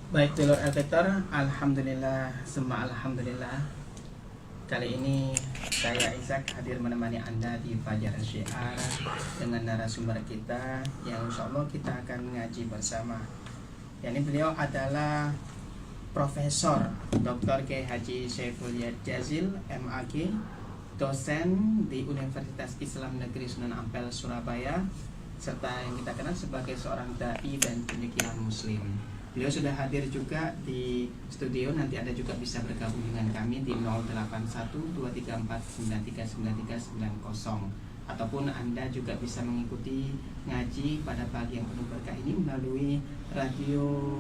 Baik dulur Elvektor, alhamdulillah, semua alhamdulillah. Kali ini saya Isaac hadir menemani Anda di Fajar Syiar dengan narasumber kita yang insya Allah kita akan mengaji bersama. Yani beliau adalah Profesor Dr. K. Haji Syaiful Jazil, MAG, dosen di Universitas Islam Negeri Sunan Ampel, Surabaya, serta yang kita kenal sebagai seorang dai dan penyekian muslim. Beliau sudah hadir juga di studio. Nanti Anda juga bisa bergabung dengan kami di 081234939390, ataupun Anda juga bisa mengikuti ngaji pada pagi yang penuh berkah ini melalui radio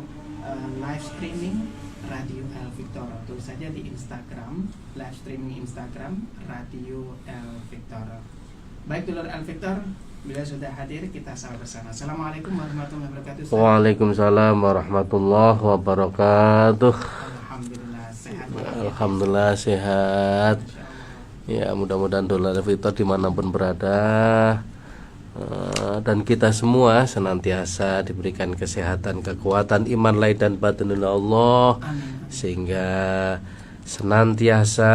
live streaming Radio El Victor. Tulis saja di Instagram, live streaming Instagram Radio El Victor. Baik dulur El Victor, bila sudah hadir, kita sahur bersama. Assalamualaikum warahmatullahi wabarakatuh. Waalaikumsalam warahmatullahi wabarakatuh. Alhamdulillah sehat. Alhamdulillah sehat. Ya, mudah-mudahan dolar Victor dimanapun berada, dan kita semua senantiasa diberikan kesehatan, kekuatan, iman lahir dan batin oleh Allah, sehingga senantiasa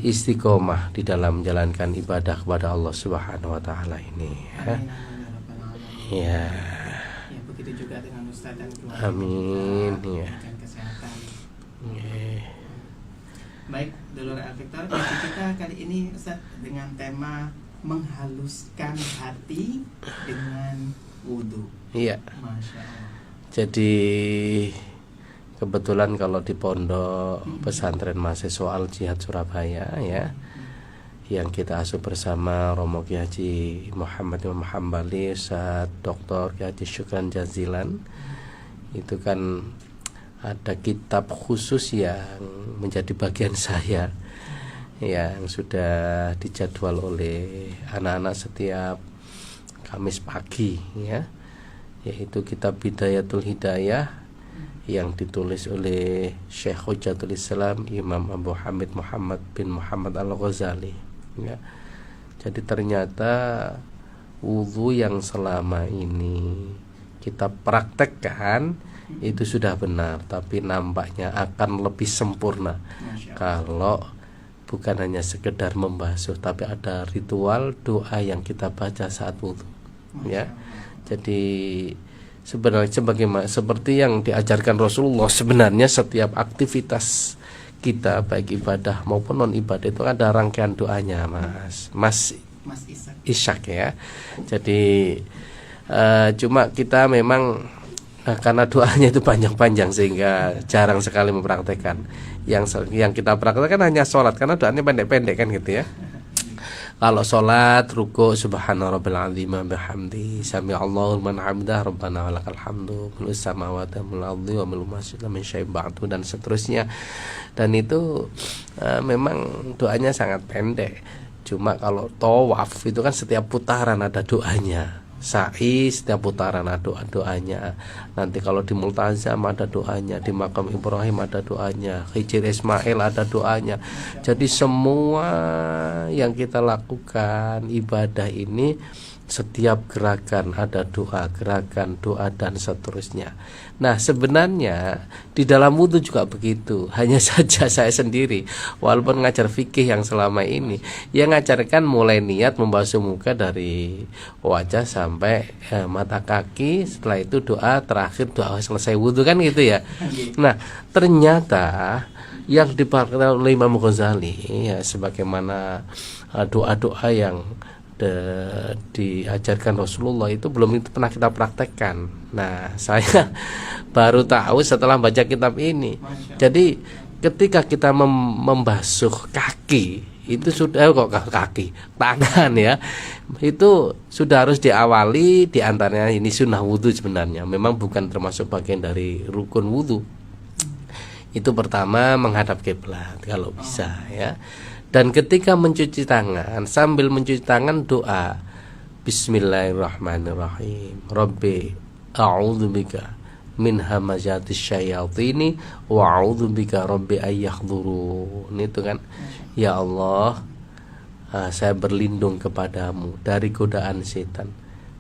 istiqomah di dalam menjalankan ibadah kepada Allah Subhanahu wa taala ini, ya. Ya. Ya, begitu juga dengan Ustaz dan keluarga. Amin, ya. Kesehatan. Ya. Baik, dulur El Victor, ngaji kita kali ini Ustaz dengan tema menghaluskan hati dengan wudhu. Iya. Masya Allah. Jadi kebetulan kalau di pondok pesantren mahasiswa Al Jihad Surabaya, ya, yang kita asuh bersama Romo Kiai Haji Muhammad Imam Hambali, Ustaz Dr. Kiai Haji Syukran Jazilan, itu kan ada kitab khusus yang menjadi bagian saya, yang sudah dijadwal oleh anak-anak setiap Kamis pagi, ya, yaitu kitab Bidayatul Hidayah yang ditulis oleh Syekh Hujjatul Islam Imam Abu Hamid Muhammad bin Muhammad Al-Ghazali, ya. Jadi ternyata wudhu yang selama ini kita praktekkan itu sudah benar, tapi nampaknya akan lebih sempurna kalau bukan hanya sekedar membasuh, tapi ada ritual doa yang kita baca saat wudhu, ya. Jadi sebenarnya seperti yang diajarkan Rasulullah, sebenarnya setiap aktivitas kita baik ibadah maupun non ibadah itu ada rangkaian doanya, Mas Ishak, ya. Jadi cuma kita memang karena doanya itu panjang-panjang sehingga jarang sekali mempraktekkan. Yang kita praktekkan hanya sholat, karena doanya pendek-pendek kan gitu, ya. Kalau sholat ruku subhana rabbil azim bihamdi sami Allahu liman hamidah rabbana walakal hamdu mil samawati wal ardi wa mil ma syi'ta min syai'in ba'du, dan seterusnya. Dan itu memang doanya sangat pendek. Cuma kalau tawaf itu kan setiap putaran ada doanya. Sa'i setiap putaran ada doanya. Nanti kalau di Multazam ada doanya, di makam Ibrahim ada doanya, Hijr Ismail ada doanya. Jadi semua yang kita lakukan ibadah ini, setiap gerakan ada doa, gerakan doa dan seterusnya. Nah, sebenarnya di dalam wudhu juga begitu. Hanya saja saya sendiri, walaupun ngajar fikih yang selama ini, yang ngajarkan mulai niat membasuh muka dari wajah sampai mata kaki. Setelah itu doa, terakhir doa selesai wudhu, kan gitu, ya. Nah, ternyata yang dipraktikkan oleh Imam Ghazali, ya, sebagaimana doa-doa yang diajarkan Rasulullah itu belum itu pernah kita praktekkan. Nah, saya baru tahu setelah baca kitab ini. Jadi ketika kita membasuh kaki itu sudah tangan, ya, itu sudah harus diawali, diantaranya ini sunnah wudhu. Sebenarnya memang bukan termasuk bagian dari rukun wudhu. Itu pertama menghadap kiblat kalau bisa, ya. Dan ketika mencuci tangan, sambil mencuci tangan doa Bismillahirrahmanirrahim, Rabbi a'udzubika min hamazatis syayatini wa a'udzubika Rabbi ayyahdurun. Itu kan, ya Allah, saya berlindung kepadamu dari godaan setan,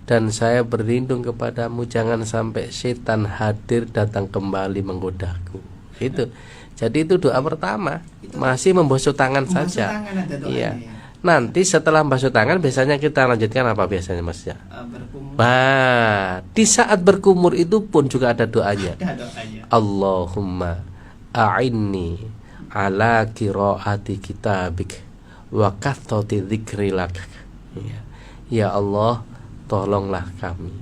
dan saya berlindung kepadamu jangan sampai setan hadir datang kembali menggodaku. Itu. Jadi itu doa pertama. Masih membasuh tangan saja. Iya. Nanti setelah membasuh tangan biasanya kita lanjutkan apa biasanya Mas ya? Berkumur. Nah, di saat berkumur itu pun juga ada doanya. Ada doanya. Allahumma a'inni ala qiraati kitabik wa kathrati dzikrilak. Ya Allah, tolonglah kami,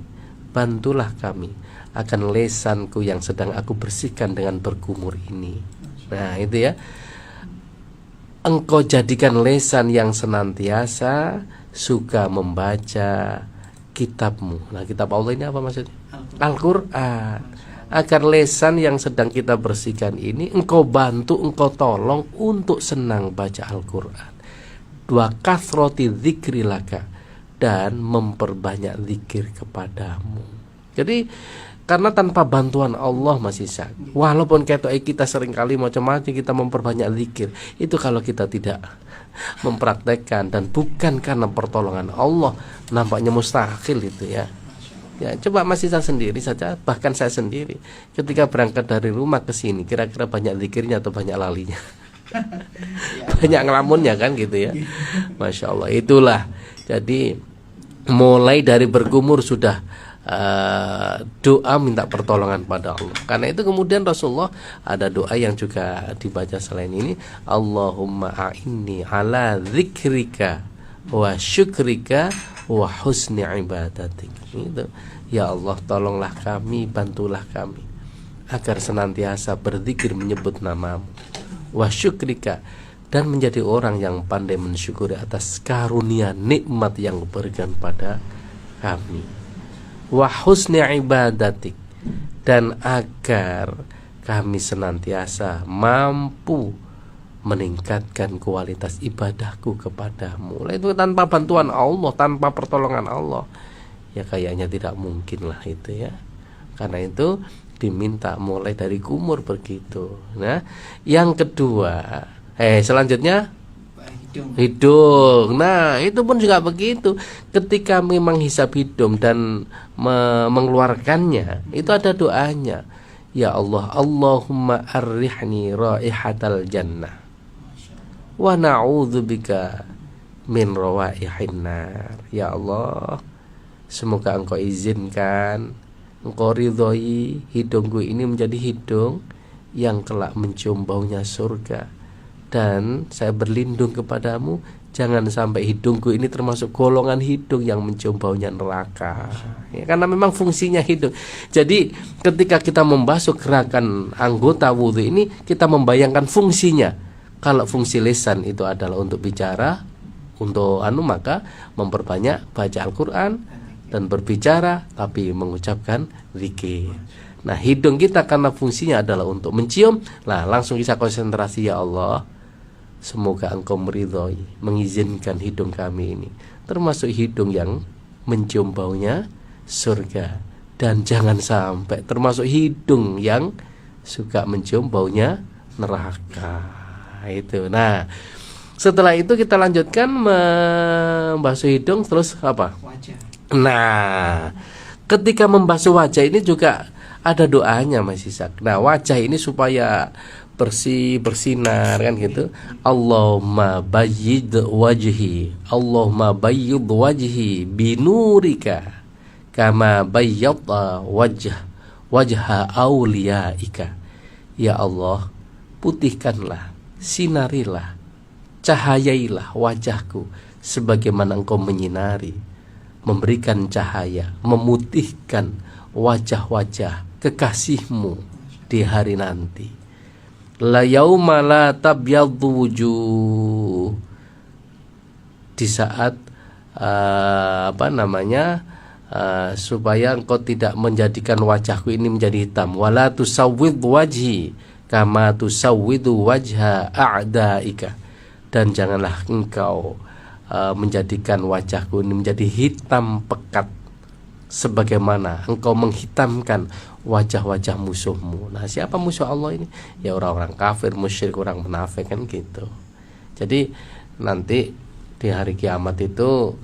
bantulah kami akan lesanku yang sedang aku bersihkan dengan berkumur ini. Nah itu ya, engkau jadikan lesan yang senantiasa suka membaca kitabmu. Nah kitab Allah ini apa maksudnya? Al-Quran. Agar lesan yang sedang kita bersihkan ini engkau bantu, engkau tolong untuk senang baca Al-Quran. Wa kathrati dzikrilaka, dan memperbanyak zikir kepadamu. Jadi karena tanpa bantuan Allah Mas Ishak, walaupun kita seringkali macam-macam kita memperbanyak zikir, itu kalau kita tidak mempraktekkan dan bukan karena pertolongan Allah, nampaknya mustahil itu ya. Ya coba Mas Ishak sendiri saja, bahkan saya sendiri ketika berangkat dari rumah ke sini, kira-kira banyak zikirnya atau banyak lalinya? Banyak ngelamunnya kan gitu ya. Masya Allah. Itulah. Jadi mulai dari berkumur sudah doa minta pertolongan pada Allah. Karena itu kemudian Rasulullah ada doa yang juga dibaca selain ini, Allahumma a'inni ala dzikrika wa syukrika wa husni ibadatik. Itu. Ya Allah, tolonglah kami, bantulah kami agar senantiasa berzikir menyebut namamu, wa syukrika, dan menjadi orang yang pandai mensyukuri atas karunia nikmat yang diberikan pada kami, wa husni ibadatik, dan agar kami senantiasa mampu meningkatkan kualitas ibadahku kepadamu. Itu tanpa bantuan Allah, tanpa pertolongan Allah, ya kayaknya tidak mungkin lah itu ya. Karena itu diminta mulai dari kumur begitu. Nah yang kedua, selanjutnya hidung. Nah itu pun juga begitu. Ketika memang hisab hidung dan mengeluarkannya, itu ada doanya. Ya Allah, Allahumma arrihni raihatal jannah wa na'udzubika min rawaihin nar. Ya Allah, semoga engkau izinkan, engkau ridhoi hidungku ini menjadi hidung yang kelak mencium baunya surga. Dan saya berlindung kepadamu, jangan sampai hidungku ini termasuk golongan hidung yang mencium baunya neraka. Ya, karena memang fungsinya hidung. Jadi ketika kita membasuh gerakan anggota wudhu ini, kita membayangkan fungsinya. Kalau fungsi lisan itu adalah untuk bicara, untuk maka memperbanyak baca Al-Quran dan berbicara, tapi mengucapkan zikir. Nah hidung kita karena fungsinya adalah untuk mencium. Nah langsung bisa konsentrasi, ya Allah, semoga engkau meridhoi, mengizinkan hidung kami ini termasuk hidung yang mencium baunya surga, dan jangan sampai termasuk hidung yang suka mencium baunya neraka. Itu. Nah setelah itu kita lanjutkan membasuh hidung, terus apa? Wajah. Nah ketika membasuh wajah ini juga ada doanya Mas Ishak. Nah wajah ini supaya bersih, bersinar kan gitu. Allahumma bayyid wajhi, Allahumma bayyid wajhi binurika kama bayyadta wajha auliyaika. Ya Allah, putihkanlah, sinarilah, cahayailah wajahku sebagaimana engkau menyinari, memberikan cahaya, memutihkan wajah-wajah kekasihmu di hari nanti. La yauma la tabyaddu wujuh, di saat supaya engkau tidak menjadikan wajahku ini menjadi hitam. Wala tusawwid wajhi kama tusawwidu wajha a'daika, dan janganlah engkau menjadikan wajahku ini menjadi hitam pekat sebagaimana engkau menghitamkan wajah-wajah musuhmu. Nah siapa musuh Allah ini? Ya orang-orang kafir, musyrik, orang munafik kan gitu. Jadi nanti di hari kiamat itu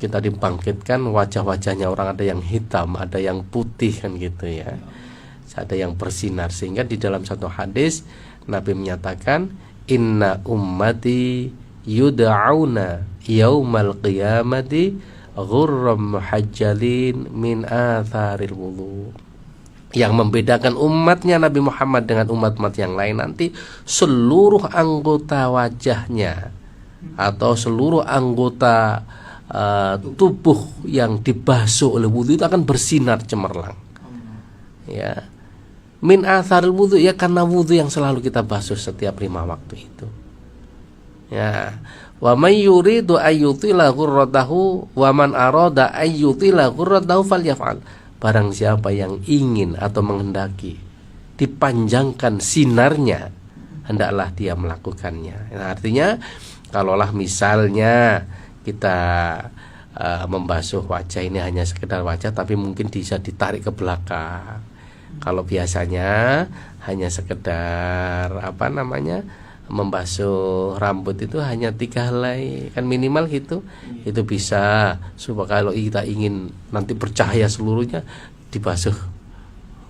kita dibangkitkan wajah-wajahnya orang ada yang hitam, ada yang putih kan gitu ya. Ada yang bersinar, sehingga di dalam satu hadis Nabi menyatakan inna ummati yud'auna yaumal qiyamati ghurram muhajjalin min atharil wudu. Yang membedakan umatnya Nabi Muhammad dengan umat-umat yang lain nanti, seluruh anggota wajahnya atau seluruh anggota tubuh yang dibasuh oleh wudu itu akan bersinar cemerlang. Ya, min atharil wudu, ya karena wudu yang selalu kita basuh setiap 5 waktu itu. Ya, wa may yuridu ayyutila ghurratahu wa man arada ayyutila ghurratahu falyaf'al. Barang siapa yang ingin atau menghendaki dipanjangkan sinarnya, hendaklah dia melakukannya. Nah, artinya kalaulah misalnya kita membasuh wajah ini hanya sekedar wajah, tapi mungkin bisa ditarik ke belakang. Kalau biasanya hanya sekedar membasuh rambut itu hanya 3 helai kan minimal gitu. Itu bisa, supaya kalau kita ingin nanti bercahaya seluruhnya, dibasuh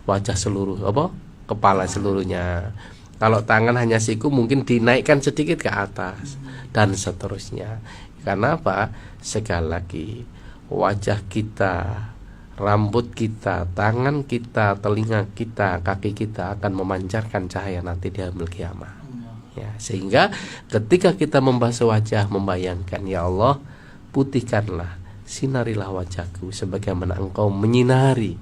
wajah seluruh kepala seluruhnya. Kalau tangan hanya siku mungkin dinaikkan sedikit ke atas dan seterusnya. Karena apa? Sekali lagi, wajah kita, rambut kita, tangan kita, telinga kita, kaki kita akan memancarkan cahaya nanti di hari kiamat. Ya, sehingga ketika kita membasuh wajah, membayangkan, ya Allah, putihkanlah, sinarilah wajahku sebagaimana Engkau menyinari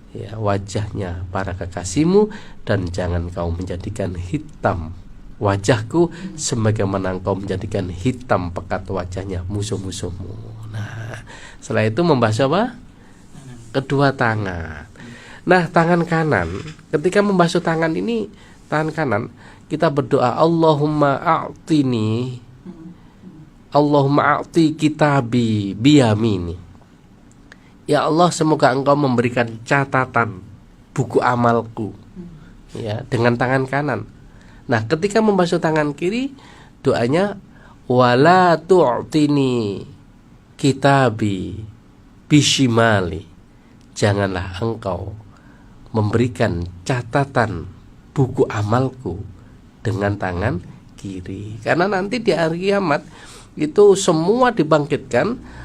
ya wajahnya para kekasihmu, dan jangan Kau menjadikan hitam wajahku sebagaimana Engkau menjadikan hitam pekat wajahnya musuh-musuhmu. Nah, setelah itu membasuh apa? Kedua tangan. Nah, tangan kanan, ketika membasuh tangan ini, tangan kanan kita berdoa, Allahumma a'ti kitabi biyamini. Ya Allah, semoga Engkau memberikan catatan buku amalku ya dengan tangan kanan. Nah, ketika membasuh tangan kiri, doanya wala tu'tini kitabi bishimali. Janganlah Engkau memberikan catatan buku amalku dengan tangan kiri. Karena nanti di hari kiamat itu semua dibangkitkan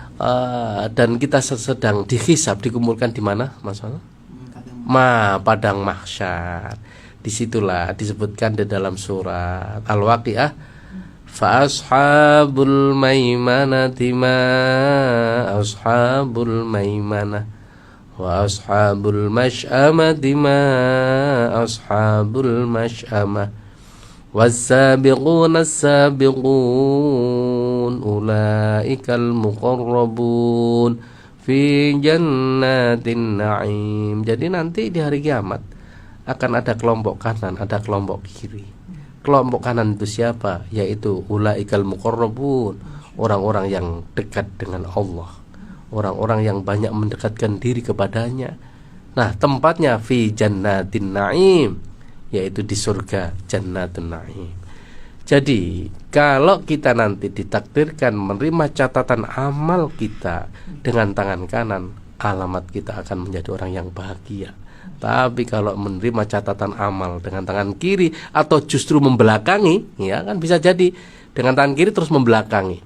dan kita sedang dihisab, dikumpulkan di mana, Mas? Padang mahsyar. Disitulah disebutkan di dalam surat Al-Waqiah, fa ashabul maimanati ma ashabul maimanah wa ashabul masy'amati ma ashabul masy'amah was-sabiquna as-sabiqun ulaikal muqarrabun fi jannatin na'im. Jadi nanti di hari kiamat akan ada kelompok kanan, ada kelompok kiri. Kelompok kanan itu siapa? Yaitu ulaikal muqarrabun, orang-orang yang dekat dengan Allah, orang-orang yang banyak mendekatkan diri kepadanya. Nah, tempatnya fi jannatin na'im, yaitu di surga Jannatun Na'im. Jadi kalau kita nanti ditakdirkan menerima catatan amal kita dengan tangan kanan, alamat kita akan menjadi orang yang bahagia. Tapi kalau menerima catatan amal dengan tangan kiri atau justru membelakangi, ya kan bisa jadi dengan tangan kiri terus membelakangi,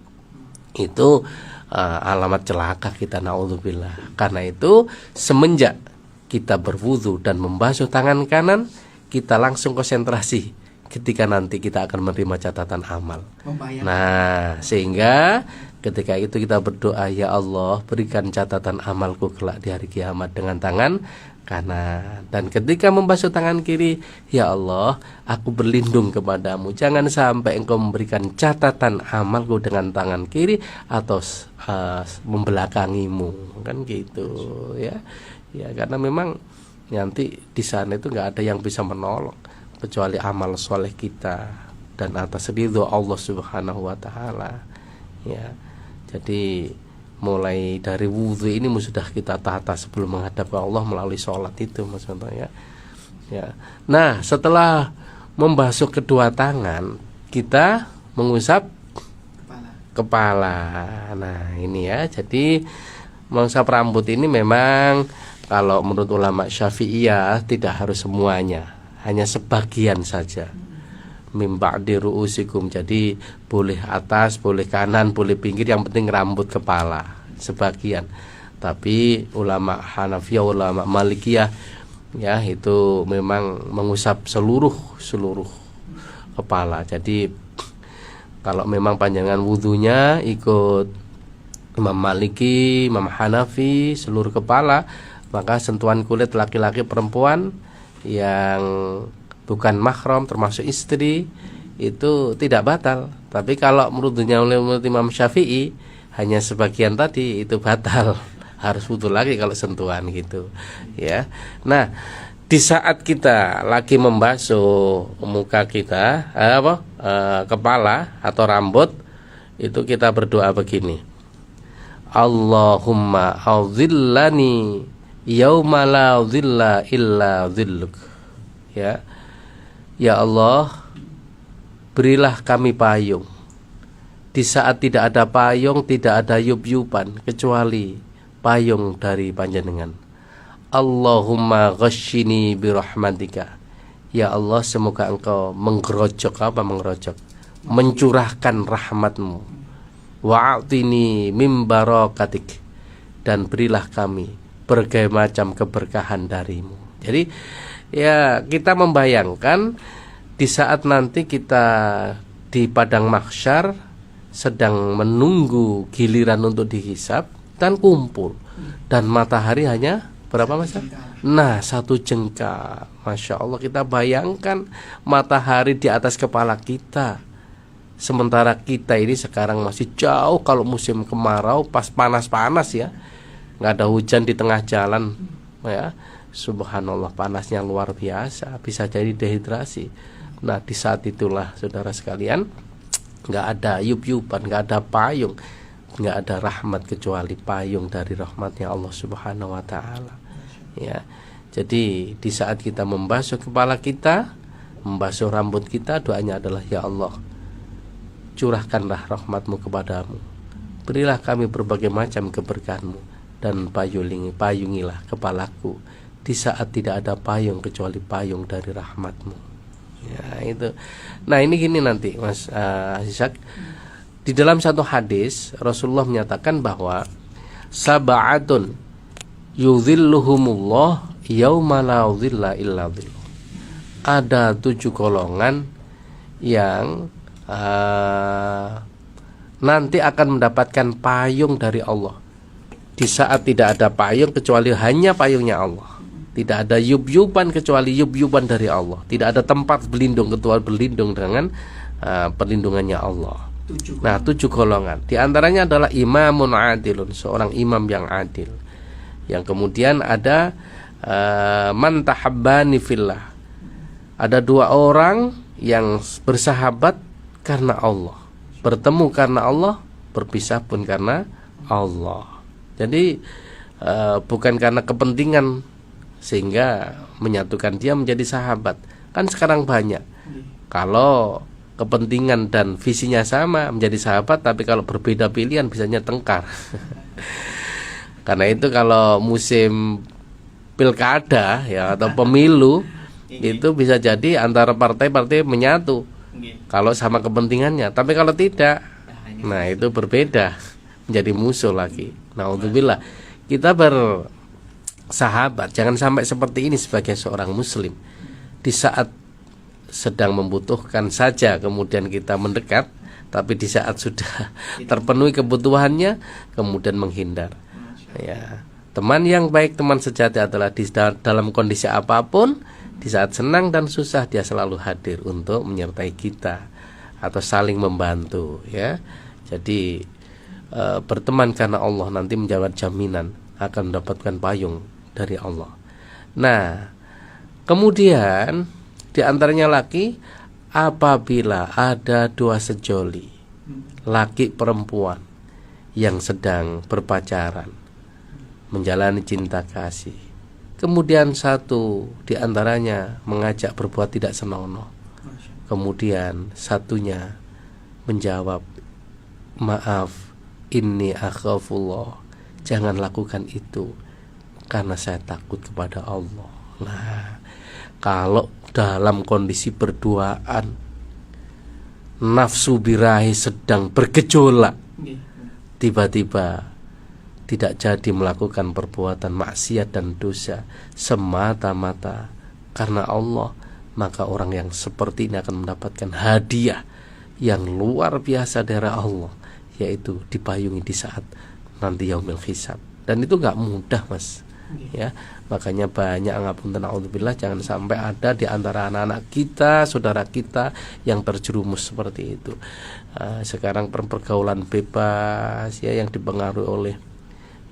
itu alamat celaka kita, naudzubillah. Karena itu semenjak kita berwudu dan membasuh tangan kanan, kita langsung konsentrasi ketika nanti kita akan menerima catatan amal. Nah, sehingga ketika itu kita berdoa, ya Allah, berikan catatan amalku kelak di hari kiamat dengan tangan kanan. Dan ketika membasuh tangan kiri, ya Allah, aku berlindung kepadamu, jangan sampai Engkau memberikan catatan amalku dengan tangan kiri atau membelakangimu, kan gitu ya. Ya, karena memang nanti di sana itu nggak ada yang bisa menolong kecuali amal soleh kita dan atas ridho Allah Subhanahu wa taala. Ya. Jadi mulai dari wudhu ini sudah kita tata sebelum menghadap ke Allah melalui sholat itu, maksudnya ya. Ya. Nah, setelah membasuh kedua tangan, kita mengusap kepala. Nah ini ya, jadi mengusap rambut ini memang kalau menurut ulama Syafi'iyah tidak harus semuanya, hanya sebagian saja. Mim ba'di ru'usikum, jadi boleh atas, boleh kanan, boleh pinggir, yang penting rambut kepala sebagian. Tapi ulama Hanafiyah, ulama Malikiyah ya itu memang mengusap seluruh kepala. Jadi kalau memang panjangan wudhunya ikut Imam Maliki, Imam Hanafi seluruh kepala, maka sentuhan kulit laki-laki perempuan yang bukan mahram termasuk istri itu tidak batal. Tapi kalau menurut Imam Syafi'i hanya sebagian tadi itu batal, harus wudhu lagi kalau sentuhan gitu ya. Nah di saat kita lagi membasuh muka kita kepala atau rambut itu kita berdoa begini, Allahumma audzillani yauma la dhilla illa dhilluk. Ya Allah, berilah kami payung di saat tidak ada payung, tidak ada yub-yuban kecuali payung dari panjenengan. Allahumma ghashini birahmatika. Ya Allah, semoga engkau menggerojok mencurahkan rahmatmu. Wa'atini mim barakatik, dan berilah kami berbagai macam keberkahan darimu. Jadi ya kita membayangkan di saat nanti kita di padang mahsyar sedang menunggu giliran untuk dihisab dan kumpul, dan matahari hanya berapa Mas? Nah 1 jengkal. Masya Allah, kita bayangkan matahari di atas kepala kita, sementara kita ini sekarang masih jauh. Kalau musim kemarau pas panas-panas ya, nggak ada hujan di tengah jalan ya, subhanallah panasnya luar biasa, bisa jadi dehidrasi. Nah di saat itulah saudara sekalian, nggak ada yub-yuban, nggak ada payung, nggak ada rahmat kecuali payung dari rahmatnya Allah Subhanahu wa ta'ala ya. Jadi di saat kita membasuh kepala kita, membasuh rambut kita, doanya adalah ya Allah, curahkanlah rahmatmu kepadamu, berilah kami berbagai macam keberkahanmu, dan payungilah kepalaku di saat tidak ada payung kecuali payung dari rahmatmu ya itu. Nah ini gini nanti Mas Ishak, di dalam satu hadis Rasulullah menyatakan bahwa sab'atun yudhilluhumullah yauma la dhilla illa dhilluh. Ada 7 golongan yang nanti akan mendapatkan payung dari Allah di saat tidak ada payung kecuali hanya payungnya Allah. Tidak ada yub-yuban kecuali yub-yuban dari Allah. Tidak ada tempat berlindung kecuali berlindung dengan perlindungannya Allah. Nah 7 golongan. Di antaranya adalah imamun adilun, seorang imam yang adil. Yang kemudian ada man tahabbani fillah. Ada 2 orang yang bersahabat karena Allah, bertemu karena Allah, berpisah pun karena Allah. Jadi bukan karena kepentingan sehingga menyatukan dia menjadi sahabat. Kan sekarang banyak kalau kepentingan dan visinya sama menjadi sahabat, tapi kalau berbeda pilihan bisanya tengkar. Karena itu kalau musim pilkada ya atau pemilu itu bisa jadi antara partai-partai menyatu kalau sama kepentingannya, tapi kalau tidak, nah itu berbeda, menjadi musuh lagi. Naudzubillah. Kita bersahabat, jangan sampai seperti ini sebagai seorang muslim. Di saat sedang membutuhkan saja kemudian kita mendekat, tapi di saat sudah terpenuhi kebutuhannya kemudian menghindar. Ya, teman yang baik, teman sejati adalah dalam kondisi apapun, di saat senang dan susah dia selalu hadir untuk menyertai kita atau saling membantu ya. Jadi berteman karena Allah nanti menjawab jaminan akan mendapatkan payung dari Allah. Nah, kemudian di antaranya lagi, apabila ada 2 sejoli, laki perempuan yang sedang berpacaran, menjalani cinta kasih, kemudian satu di antaranya mengajak berbuat tidak senonoh, kemudian satunya menjawab maaf, inni akhafullah, jangan lakukan itu karena saya takut kepada Allah. Nah, kalau dalam kondisi berduaan nafsu birahi sedang bergejolak, tiba-tiba tidak jadi melakukan perbuatan maksiat dan dosa semata-mata karena Allah, maka orang yang seperti ini akan mendapatkan hadiah yang luar biasa dari Allah, yaitu dipayungi di saat nanti yaumil hisab. Dan itu gak mudah, Mas. Ya, makanya banyak, ngapunten, naudzubillah, jangan sampai ada di antara anak-anak kita, saudara kita yang terjerumus seperti itu. Sekarang pergaulan bebas ya, yang dipengaruhi oleh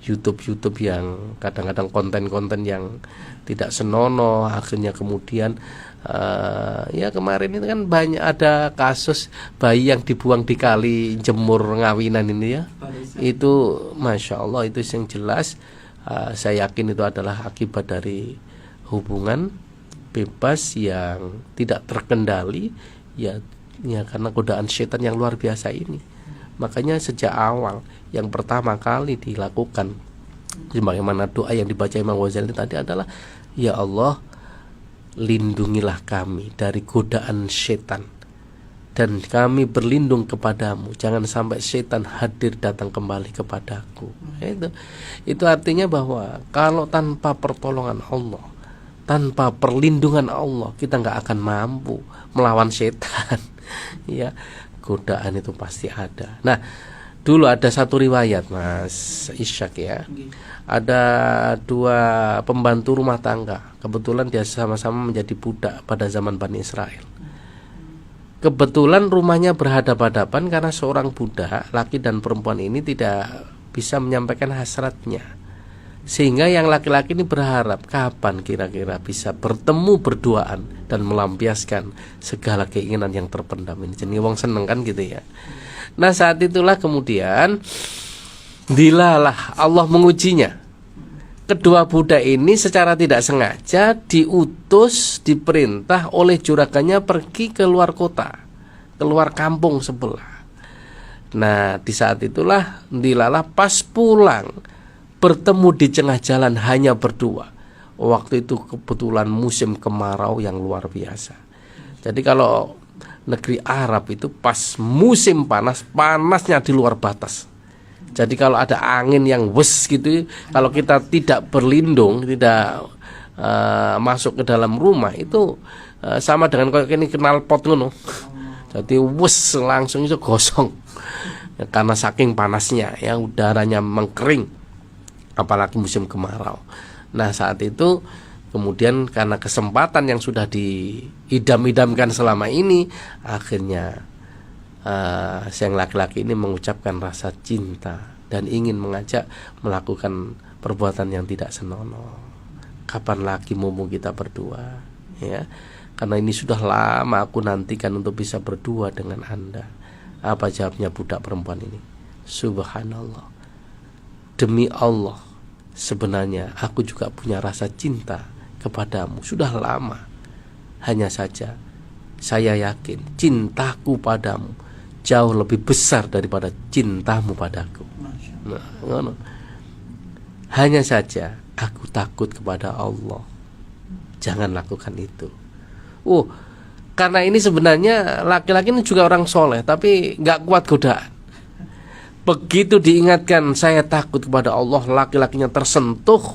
YouTube yang kadang-kadang konten-konten yang tidak senonoh, akhirnya kemudian ya kemarin itu kan banyak ada kasus bayi yang dibuang di kali Jemur Ngawinan ini ya. Itu Masya Allah, itu yang jelas saya yakin itu adalah akibat dari hubungan bebas yang tidak terkendali ya karena godaan setan yang luar biasa ini. Makanya sejak awal yang pertama kali dilakukan sebagaimana doa yang dibaca Imam Ghazali tadi adalah, ya Allah, lindungilah kami dari godaan setan dan kami berlindung kepadamu, jangan sampai setan hadir datang kembali kepadaku. Itu artinya bahwa kalau tanpa pertolongan Allah, tanpa perlindungan Allah, kita nggak akan mampu melawan setan. Ya, godaan itu pasti ada. Nah, dulu ada satu riwayat, Mas Ishak ya. Ada dua pembantu rumah tangga. Kebetulan dia sama-sama menjadi budak pada zaman Bani Israel. Kebetulan rumahnya berhadapan-hadapan karena seorang budak, laki dan perempuan ini tidak bisa menyampaikan hasratnya. Sehingga yang laki-laki ini berharap kapan kira-kira bisa bertemu berduaan dan melampiaskan segala keinginan yang terpendam ini. Jadi wong seneng kan gitu ya. Nah, saat itulah kemudian dilalah Allah mengujinya. Kedua budak ini secara tidak sengaja diutus, diperintah oleh juragannya pergi ke luar kota, keluar kampung sebelah. Nah, di saat itulah dilalah pas pulang bertemu di tengah jalan hanya berdua. Waktu itu kebetulan musim kemarau yang luar biasa. Jadi kalau negeri Arab itu pas musim panas, panasnya di luar batas. Jadi kalau ada angin yang wes gitu, kalau kita tidak berlindung, tidak masuk ke dalam rumah itu sama dengan kayak ini kenal pot ngono. Jadi wes langsung itu gosong. Ya, karena saking panasnya ya, udaranya mengkering. Apalagi musim kemarau. Nah, saat itu kemudian karena kesempatan yang sudah diidam-idamkan selama ini, akhirnya sang laki-laki ini mengucapkan rasa cinta dan ingin mengajak melakukan perbuatan yang tidak senonoh. Kapan lagi mau kita berdua? Ya, karena ini sudah lama aku nantikan untuk bisa berdua dengan Anda. Apa jawabnya budak perempuan ini? Subhanallah, demi Allah, sebenarnya aku juga punya rasa cinta kepadamu sudah lama. Hanya saja saya yakin cintaku padamu jauh lebih besar daripada cintamu padaku. Nah, hanya saja aku takut kepada Allah. Jangan lakukan itu. Karena ini sebenarnya laki-laki ini juga orang soleh, tapi gak kuat godaan. Begitu diingatkan saya takut kepada Allah, laki-lakinya tersentuh.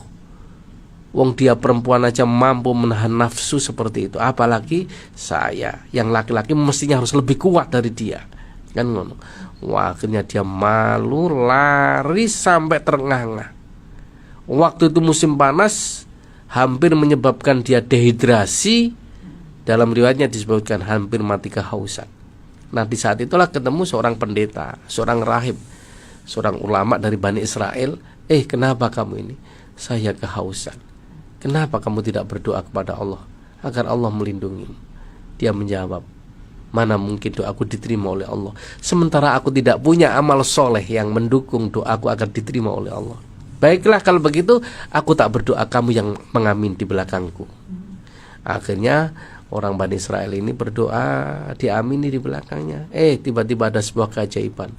Wong dia perempuan aja mampu menahan nafsu seperti itu, apalagi saya yang laki-laki mestinya harus lebih kuat dari dia. Kan ngono. Wah, akhirnya dia malu, lari sampai terengah-engah. Waktu itu musim panas, hampir menyebabkan dia dehidrasi. Dalam riwayatnya disebutkan hampir mati kehausan. Nah, di saat itulah ketemu seorang pendeta, seorang rahib, seorang ulama dari Bani Israel. Kenapa kamu ini? Saya kehausan. Kenapa kamu tidak berdoa kepada Allah agar Allah melindungimu? Dia menjawab, mana mungkin doaku diterima oleh Allah, sementara aku tidak punya amal soleh yang mendukung doaku agar diterima oleh Allah. Baiklah kalau begitu, aku tak berdoa, kamu yang mengamin di belakangku. Akhirnya orang Bani Israel ini berdoa, diamini di belakangnya. Tiba-tiba ada sebuah keajaiban.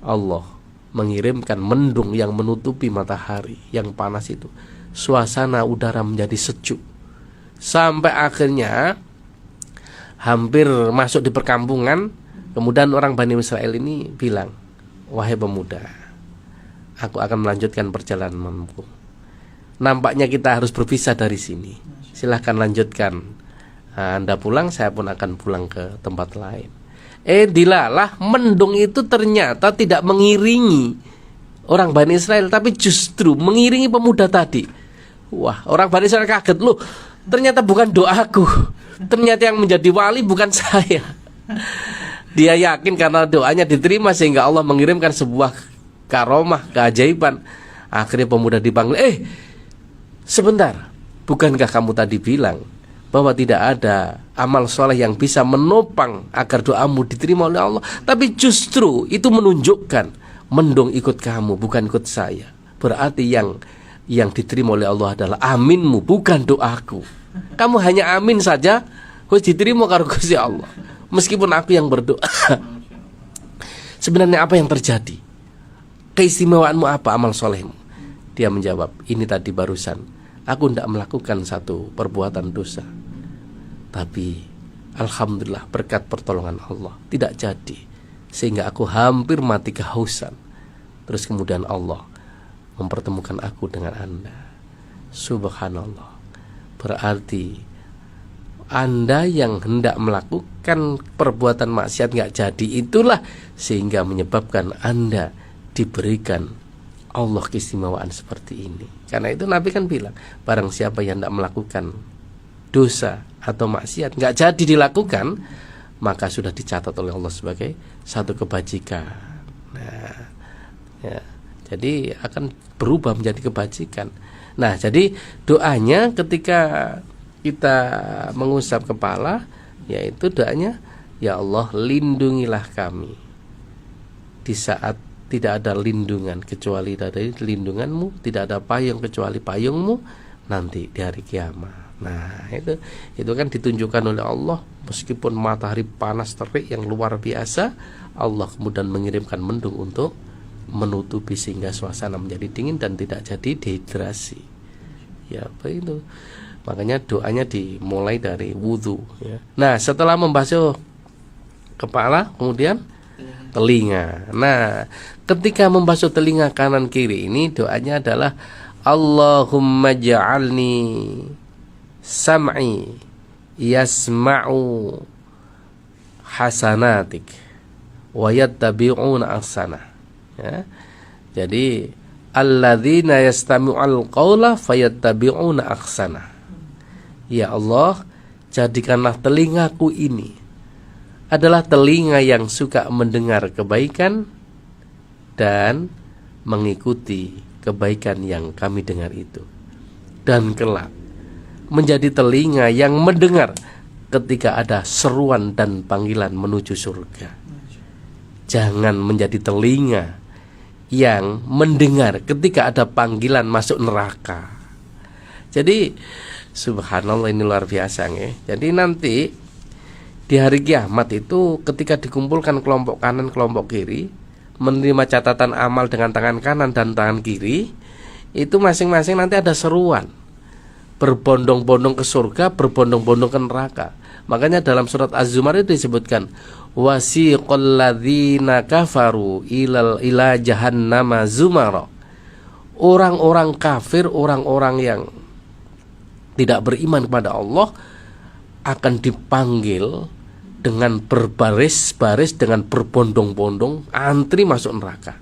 Allah mengirimkan mendung yang menutupi matahari yang panas itu, suasana udara menjadi sejuk, sampai akhirnya hampir masuk di perkampungan. Kemudian orang Bani Israel ini bilang, wahai pemuda, aku akan melanjutkan perjalananku. Nampaknya kita harus berpisah dari sini. Silahkan lanjutkan. Anda pulang, saya pun akan pulang ke tempat lain. Dilalah mendung itu ternyata tidak mengiringi orang Bani Israel, tapi justru mengiringi pemuda tadi. Wah, orang Bani Israel kaget, loh, ternyata bukan doaku, ternyata yang menjadi wali bukan saya. Dia yakin karena doanya diterima sehingga Allah mengirimkan sebuah karomah, keajaiban. Akhirnya pemuda dipanggil, sebentar, bukankah kamu tadi bilang bahwa tidak ada amal soleh yang bisa menopang agar doamu diterima oleh Allah? Tapi justru itu menunjukkan mendung ikut kamu, bukan ikut saya. Berarti yang diterima oleh Allah adalah aminmu, bukan doaku. Kamu hanya amin saja, harus diterima karo Gusti Allah, meskipun aku yang berdoa. Sebenarnya apa yang terjadi? Keistimewaanmu apa, amal solehmu? Dia menjawab, ini tadi barusan aku tidak melakukan satu perbuatan dosa, tapi alhamdulillah berkat pertolongan Allah tidak jadi, sehingga aku hampir mati kehausan. Terus kemudian Allah mempertemukan aku dengan Anda. Subhanallah. Berarti Anda yang hendak melakukan perbuatan maksiat nggak jadi, itulah sehingga menyebabkan Anda diberikan Allah keistimewaan seperti ini. Karena itu Nabi kan bilang, barang siapa yang hendak melakukan dosa atau maksiat nggak jadi dilakukan, maka sudah dicatat oleh Allah sebagai satu kebajikan. Nah, ya, jadi akan berubah menjadi kebajikan. Nah, jadi doanya ketika kita mengusap kepala, yaitu doanya, ya Allah lindungilah kami di saat tidak ada lindungan kecuali dari lindunganmu, tidak ada payung kecuali payungmu nanti di hari kiamat. Nah, itu kan ditunjukkan oleh Allah, meskipun matahari panas terik yang luar biasa, Allah kemudian mengirimkan mendung untuk menutupi sehingga suasana menjadi dingin dan tidak jadi dehidrasi. Ya, begitu. Makanya doanya dimulai dari wudhu, ya. Nah, setelah membasuh kepala, kemudian telinga. Nah, ketika membasuh telinga kanan kiri ini, doanya adalah Allahumma ja'alni sam'i yasma'u hasanatik wa yattabi'una ahsana. Ya. Jadi alladzina yastami'ul qawla fayattabi'una ahsana. Ya Allah, jadikanlah telingaku ini adalah telinga yang suka mendengar kebaikan dan mengikuti kebaikan yang kami dengar itu, dan kelak menjadi telinga yang mendengar ketika ada seruan dan panggilan menuju surga. Jangan menjadi telinga yang mendengar ketika ada panggilan masuk neraka. Jadi subhanallah, ini luar biasa ya. Jadi nanti di hari kiamat itu ketika dikumpulkan kelompok kanan kelompok kiri, menerima catatan amal dengan tangan kanan dan tangan kiri, itu masing-masing nanti ada seruan, berbondong-bondong ke surga, berbondong-bondong ke neraka. Makanya dalam surat Az-Zumar itu disebutkan wasiqal ladzina kafaru ila jahannama zumara. Orang-orang kafir, orang-orang yang tidak beriman kepada Allah akan dipanggil dengan berbaris-baris, dengan berbondong-bondong, antri masuk neraka.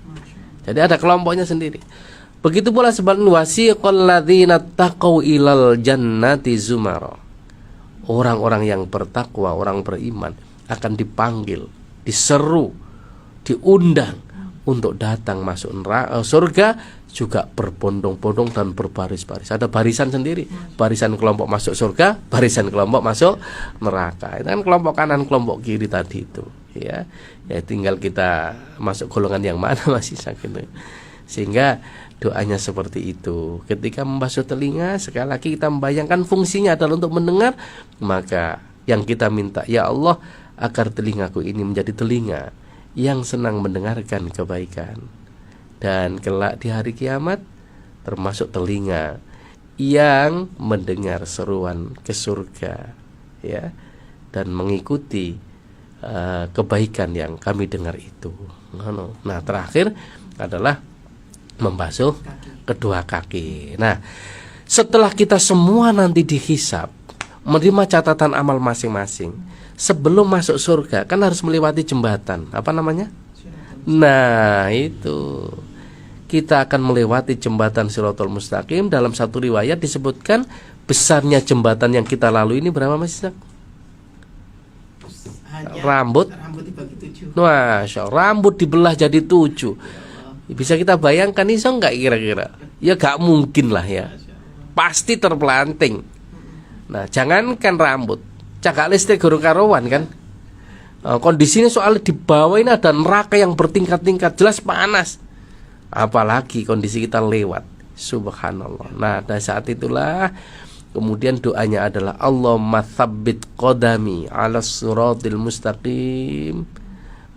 Jadi ada kelompoknya sendiri. Begitu pula sebaliknya, wasiqal ladzina taqaw ilal jannati zumara. Orang-orang yang bertakwa, orang beriman akan dipanggil, diseru, diundang untuk datang masuk neraka, surga, juga berbondong-bondong dan berbaris-baris. Ada barisan sendiri, barisan kelompok masuk surga, barisan kelompok masuk neraka. Itu kan kelompok kanan, kelompok kiri tadi itu, ya. Ya tinggal kita masuk golongan yang mana masih sakit. Sehingga doanya seperti itu. Ketika membasuh telinga, sekali lagi kita membayangkan fungsinya adalah untuk mendengar, maka yang kita minta, ya Allah, agar telingaku ini menjadi telinga yang senang mendengarkan kebaikan, dan kelak di hari kiamat termasuk telinga yang mendengar seruan ke surga, ya, dan mengikuti kebaikan yang kami dengar itu. Nah, terakhir adalah membasuh kedua kaki. Nah, setelah kita semua nanti dihisab, menerima catatan amal masing-masing, sebelum masuk surga kan harus melewati jembatan. Apa namanya? Nah, itu kita akan melewati jembatan Shirathul Mustaqim. Dalam satu riwayat disebutkan besarnya jembatan yang kita lalui ini berapa, Mas Ishak? Rambut dibagi 7. Masya Allah, rambut dibelah jadi 7. Bisa kita bayangkan iso nggak kira-kira? Ya gak mungkin lah ya, pasti terpelanting. Nah, jangankan rambut, cagak listrik guru karuan kan. Kondisinya soalnya di bawah ini ada neraka yang bertingkat-tingkat, jelas panas. Apalagi kondisi kita lewat, subhanallah. Nah, dari saat itulah kemudian doanya adalah Allahumma tsabbit qadami 'alas siratil mustaqim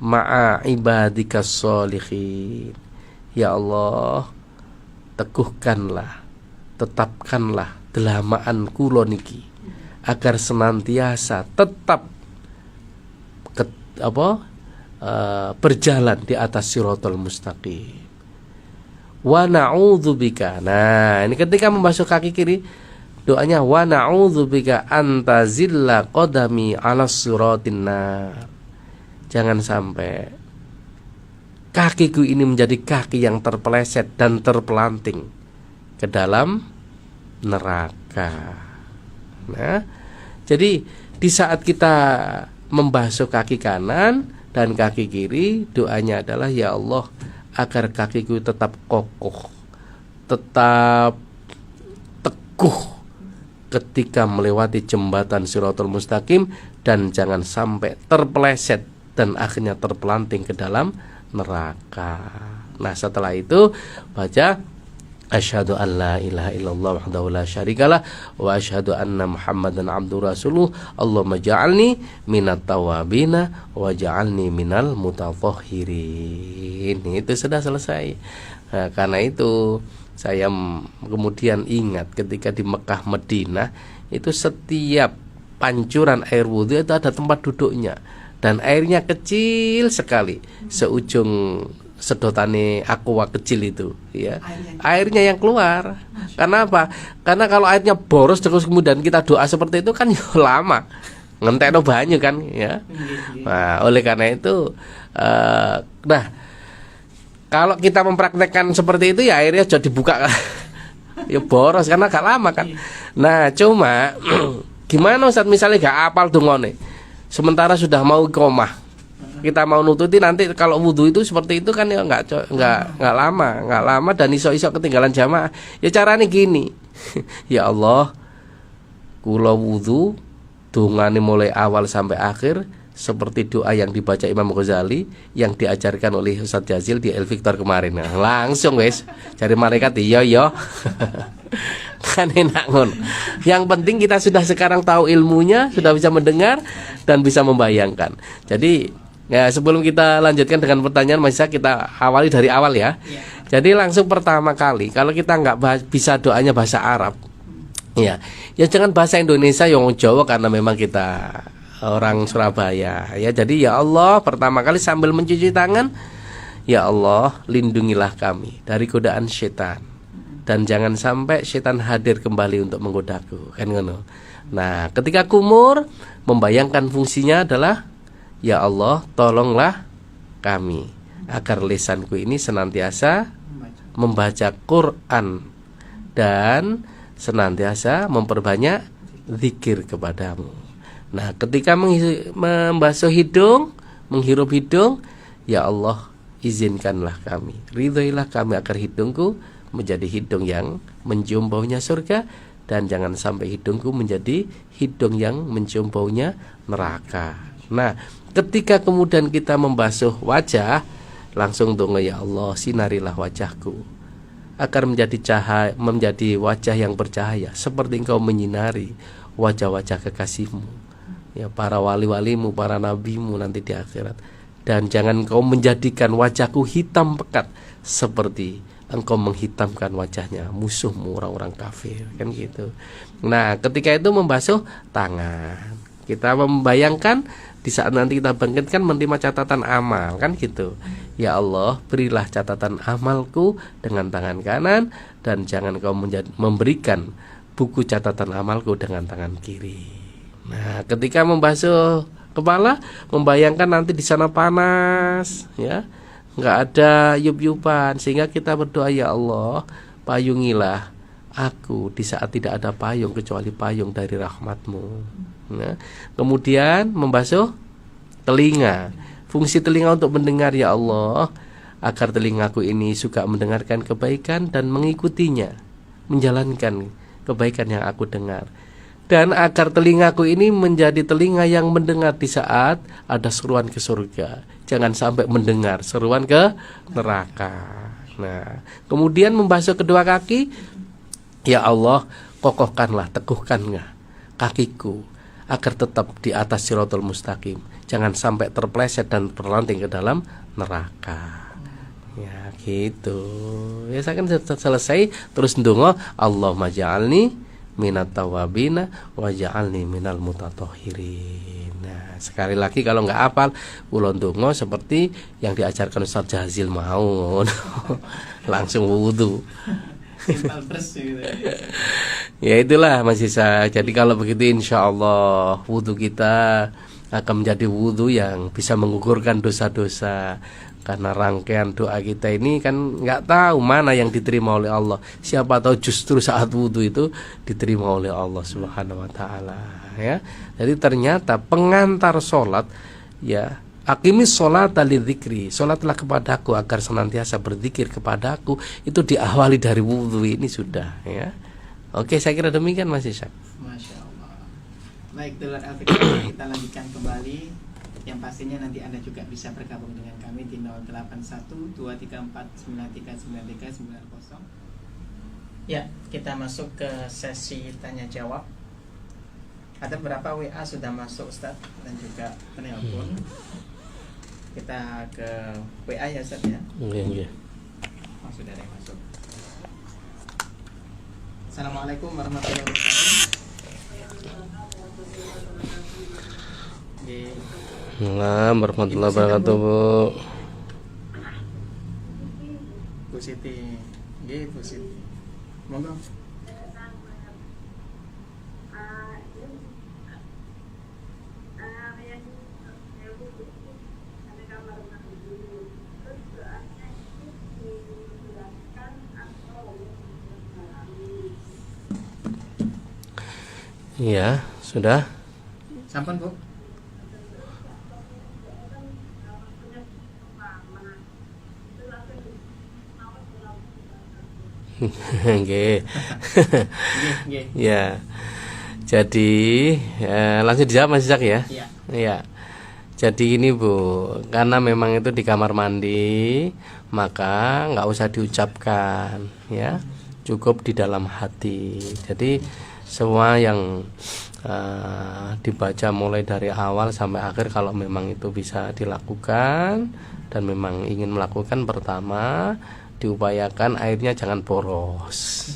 ma'a ibadikas sholihin. Ya Allah, teguhkanlah, tetapkanlah delamaan kula niki agar senantiasa tetap berjalan di atas siratal mustaqim. Wa na'udzubika. Nah, ini ketika membasuh kaki kiri, doanya wa na'udzubika antazilla qadami 'alas siratin nar. Jangan sampai kakiku ini menjadi kaki yang terpeleset dan terpelanting ke dalam neraka. Nah, jadi di saat kita membasuh kaki kanan dan kaki kiri, doanya adalah ya Allah, agar kakiku tetap kokoh, tetap teguh ketika melewati jembatan Shirathul Mustaqim, dan jangan sampai terpeleset dan akhirnya terpelanting ke dalam neraka. Nah, setelah itu baca asyhadu an la ilaha illallah wahdahu la syarikalah wa asyhadu anna muhammadan abduhu rasuluh. Allahumma ja'alni minat tawabina wa ja'alni minal mutatahhirin. Itu sudah selesai. Nah, karena itu saya kemudian ingat ketika di Mekah Madinah itu setiap pancuran air wudhu itu ada tempat duduknya, dan airnya kecil sekali, seujung sedotane aqua kecil itu, ya. Airnya yang keluar. Karena apa? Karena kalau airnya boros terus kemudian kita doa seperti itu kan ya lama, ngentekno banyu kan, ya. Nah, oleh karena itu nah, kalau kita mempraktekkan seperti itu ya airnya jadi dibuka ya boros karena gak lama kan. Nah, cuma gimana Ustaz misalnya gak apal dungane, sementara sudah mau iqomah, kita mau nututi nanti kalau wudhu itu seperti itu kan ya nggak lama dan iso-iso ketinggalan jamaah. Ya caranya gini, ya Allah, kula wudhu dungane mulai awal sampai akhir seperti doa yang dibaca Imam Ghazali yang diajarkan oleh Ustaz Jazil di El Victor kemarin. Nah, langsung wes cari malaikat iya kan enak ngono. Yang penting kita sudah sekarang tahu ilmunya, sudah bisa mendengar dan bisa membayangkan. Jadi ya, sebelum kita lanjutkan dengan pertanyaan, masih kita awali dari awal ya. Jadi langsung pertama kali, kalau kita nggak bisa doanya bahasa Arab, ya jangan bahasa Indonesia yang Jawa karena memang kita orang Surabaya, ya. Jadi ya Allah, pertama kali sambil mencuci tangan, ya Allah, lindungilah kami dari godaan setan dan jangan sampai setan hadir kembali untuk menggodaku, kan ngono. Nah, ketika kumur, membayangkan fungsinya adalah ya Allah, tolonglah kami agar lisanku ini senantiasa membaca Quran dan senantiasa memperbanyak zikir kepadamu. Nah, ketika membasuh hidung, menghirup hidung, ya Allah, izinkanlah kami, ridhoilah kami agar hidungku menjadi hidung yang mencium baunya surga, dan jangan sampai hidungku menjadi hidung yang mencium baunya neraka. Nah, ketika kemudian kita membasuh wajah, langsung donga ya Allah, sinarilah wajahku agar menjadi wajah yang bercahaya seperti engkau menyinari wajah-wajah kekasihmu, ya, para wali-walimu, para nabimu nanti di akhirat. dan jangan engkau menjadikan wajahku hitam pekat seperti engkau menghitamkan wajahnya musuhmu orang-orang kafir, kan gitu. Nah, ketika itu membasuh tangan, kita membayangkan di saat nanti kita bangkitkan menerima catatan amal, kan gitu. Ya Allah, berilah catatan amalku dengan tangan kanan, dan jangan kau memberikan buku catatan amalku dengan tangan kiri. Nah, ketika membasuh kepala, membayangkan nanti di sana panas, ya, nggak ada yup-yupan, sehingga kita berdoa, ya Allah, payungilah aku di saat tidak ada payung kecuali payung dari rahmat-Mu. Nah, kemudian membasuh telinga, fungsi telinga untuk mendengar, ya Allah, agar telingaku ini suka mendengarkan kebaikan dan mengikutinya, menjalankan kebaikan yang aku dengar. Dan agar telingaku ini menjadi telinga yang mendengar di saat ada seruan ke surga, jangan sampai mendengar seruan ke neraka. Nah, kemudian membasuh kedua kaki, ya Allah, kokohkanlah, teguhkanlah kakiku agar tetap di atas Shirathul Mustaqim, jangan sampai terpeleset dan terlanting ke dalam neraka. Ya gitu. Ya saya kan selesai, terus ndonga, Allahumma ja'alni minat tawabina waj'alni minal mutatahhirin. Nah, sekali lagi kalau nggak hafal, kula ndonga seperti yang diajarkan Ustaz Jazil mau. Langsung wudu. Ya itulah Mas Isa. Jadi kalau begitu insya Allah wudu kita akan menjadi wudu yang bisa menggugurkan dosa-dosa. Karena rangkaian doa kita ini kan nggak tahu mana yang diterima oleh Allah. Siapa tahu justru saat wudhu itu diterima oleh Allah Subhanahu Wa Taala. Ya, jadi ternyata pengantar sholat, ya, aqimis sholata lidzikri, sholatlah kepadaku agar senantiasa berzikir kepadaku, itu diawali dari wudhu ini sudah. Ya, oke, saya kira demikian Mas Ishak. Masya Allah. Baik, Dulur Al-Fikri, kita lanjutkan kembali. Yang pastinya nanti Anda juga bisa bergabung dengan kami di 08123493939390. Ya, kita masuk ke sesi tanya jawab. Ada berapa WA sudah masuk Ustaz dan juga penelpon. Kita ke WA ya Ustaz ya. Iya. Oh, sudah ada yang masuk. Assalamualaikum warahmatullahi wabarakatuh. Warahmatullahi wabarakatuh, Bu. Bu Siti. Nggih, Bu Siti. Monggo. Iya, sudah. Sampun, Bu. Nggih. Ya. Jadi langsung dijawab Mas Ishak ya. Iya. Iya. Jadi ini Bu, karena memang itu di kamar mandi, maka nggak usah diucapkan, ya, cukup di dalam hati. Jadi semua yang dibaca mulai dari awal sampai akhir, kalau memang itu bisa dilakukan dan memang ingin melakukan, pertama diupayakan airnya jangan boros.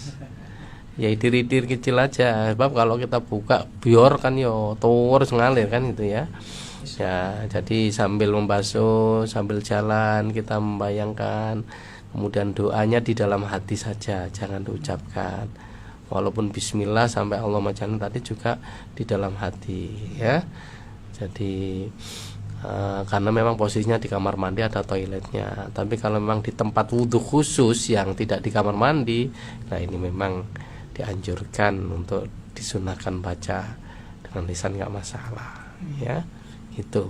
Ya diri-diri kecil aja, sebab kalau kita buka bior kan yo terus ngalir kan itu ya. Ya, jadi sambil membasuh, sambil jalan kita membayangkan, kemudian doanya di dalam hati saja, jangan diucapkan. Walaupun bismillah sampai Allah macam tadi juga di dalam hati ya. Jadi karena memang posisinya di kamar mandi ada toiletnya. Tapi kalau memang di tempat wudhu khusus yang tidak di kamar mandi, nah ini memang dianjurkan untuk disunahkan baca dengan lisan, nggak masalah ya gitu